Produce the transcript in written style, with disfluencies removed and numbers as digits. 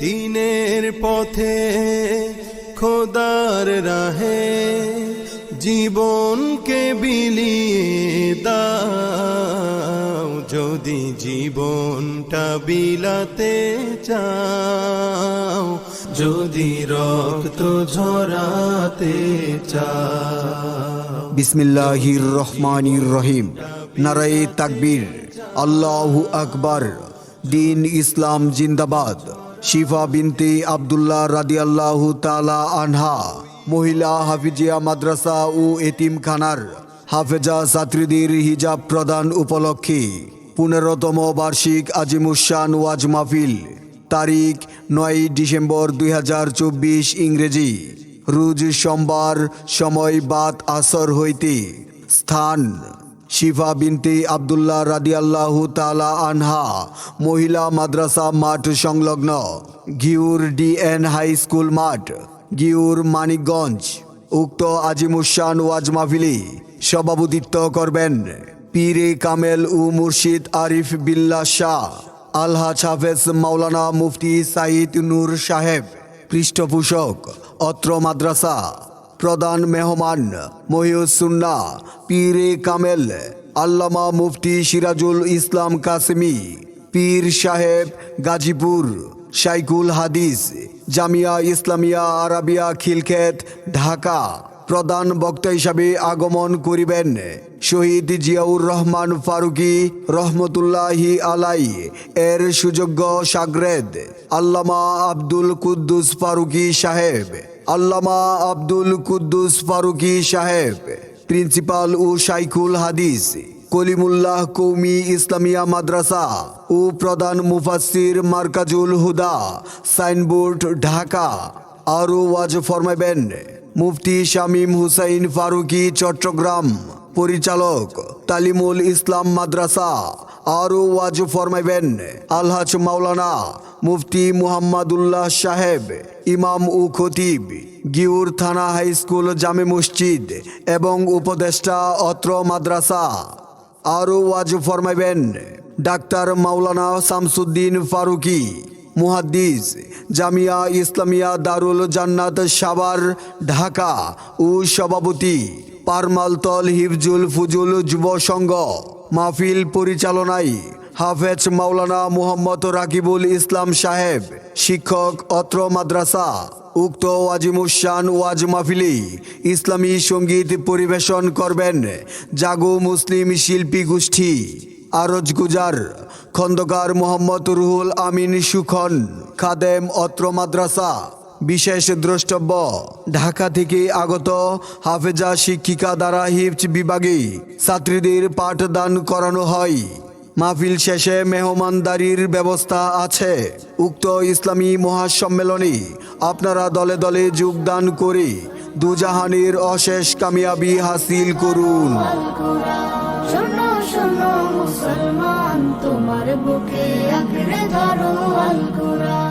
দিনের পথে খোদার রাহে জীবনকে বিলিয়ে দাও, যদি জীবনটা বিলাতে চাও, যদি রক্ত ঝরাতে চাও। বিসমিল্লাহির রহমানির রহিম। নারায়ে তাকবীর, আল্লাহু আকবার। দিন ইসলাম জিন্দাবাদ। শিফা বিনতে আব্দুল্লাহ রাদিয়াল্লাহু তাআলা আনহা মহিলা হাফিজিয়া মাদ্রাসা ও এতিমখানার হাফেজা ছাত্রীদের হিজাব প্রদান উপলক্ষে 15তম বার্ষিক আজিমুশান ওয়াজ মাহফিল, তারিখ 9 ডিসেম্বর 2024 ইংরেজি, রোজ সোমবার, সময় বাদ আসর হইতে, স্থান শিফা বিনতে আব্দুল্লাহ রাদিয়াল্লাহু তাআলা আনহা মহিলা মাদ্রাসা মাঠ সংলগ্ন ঘিউর ডিএন হাই স্কুল মাঠ, ঘিউর, মানিকগঞ্জ। উক্ত আজিমুশান ওয়াজ মাহফিলে সভাপতিত্ব করবেন পীরে কামেল ও মুর্শিদ আরিফ বিল্লাহ শাহ আলহাজ হাফেজ মাওলানা মুফতি সাইদ নূর সাহেব, পৃষ্ঠপোষক অত্র মাদ্রাসা। প্রধান মেহমান মহিউস সুন্নাহ পীরে কামেল আল্লামা মুফতি সিরাজুল ইসলাম কাসেমি, পীর সাহেব গাজীপুর, শাইখুল হাদিস জামিয়া ইসলামিয়া আরাবিয়া খিলক্ষেত, ঢাকা। প্রধান বক্তা হিসাবে আগমন করিবেন শহীদ জিয়াউর রহমান ফারুকী রহমতুল্লাহি আলাই এর সুযোগ্য শাগরেদ আল্লামা আব্দুল কুদ্দুস ফারুকী সাহেব, আল্লামা আব্দুল কুদ্দুস ফারুকী সাহেব, প্রিন্সিপাল ও শাইখুল হাদিস কলিমুল্লাহ কৌমি ইসলামিয়া মাদ্রাসা ও প্রধান মুফাসসির মার্কাজুল হুদা, সাইনবোর্ড, ঢাকা। আরও ওয়াজ ফরমাইবেন মুফতি শামীম হুসাইন ফারুকী, চট্টগ্রাম, পরিচালক তালিমুল ইসলাম মাদ্রাসা। আরও ওয়াজ ফরমাইবেন আলহাজ মাওলানা মুফতি মুহাম্মাদুল্লাহ সাহেব, ইমাম ও খতিব, ঘিউর থানা হাই স্কুল জামে মসজিদ এবং উপদেষ্টা অত্র মাদ্রাসা। আরও ওয়াজ ফরমাইবেন ডাক্তার মাওলানা শামসুদ্দিন ফারুকী, মুহাদ্দিস, জামিয়া ইসলামিয়া দারুল জান্নাত সাভার, ঢাকা ও সভাপতি পারমালতল হিফজুল ফুজুল যুব সংঘ। মাহফিল পরিচালনায় হাফেজ মাওলানা মুহাম্মদ রাকিবুল ইসলাম সাহেব, শিক্ষক অত্র মাদ্রাসা। উক্ত আজিমুশান ওয়াজ মাহফিলে ইসলামী সঙ্গীত পরিবেশন করবেন জাগো মুসলিম শিল্পী গোষ্ঠী। আরজ গুজার খন্দকার মোহাম্মদ রুহুল আমিন সুখন, খাদেম অত্র মাদ্রাসা। বিশেষ দ্রষ্টব্য ঢাকা থেকে আগত হাফেজা শিক্ষিকা দ্বারা হিফজ বিভাগে ছাত্রীদের পাঠদান করানো হয়। মাহফিল শেষে মেহমানদারির ব্যবস্থা আছে। উক্ত ইসলামী মহাসম্মেলনে আপনারা দলে দলে যোগদান করে দুজাহানের অশেষ কামিয়াবি হাসিল করুন। শোনো শোনো মুসলমান, তোমার বুকে আঁকড়ে ধরো আল কোরআন।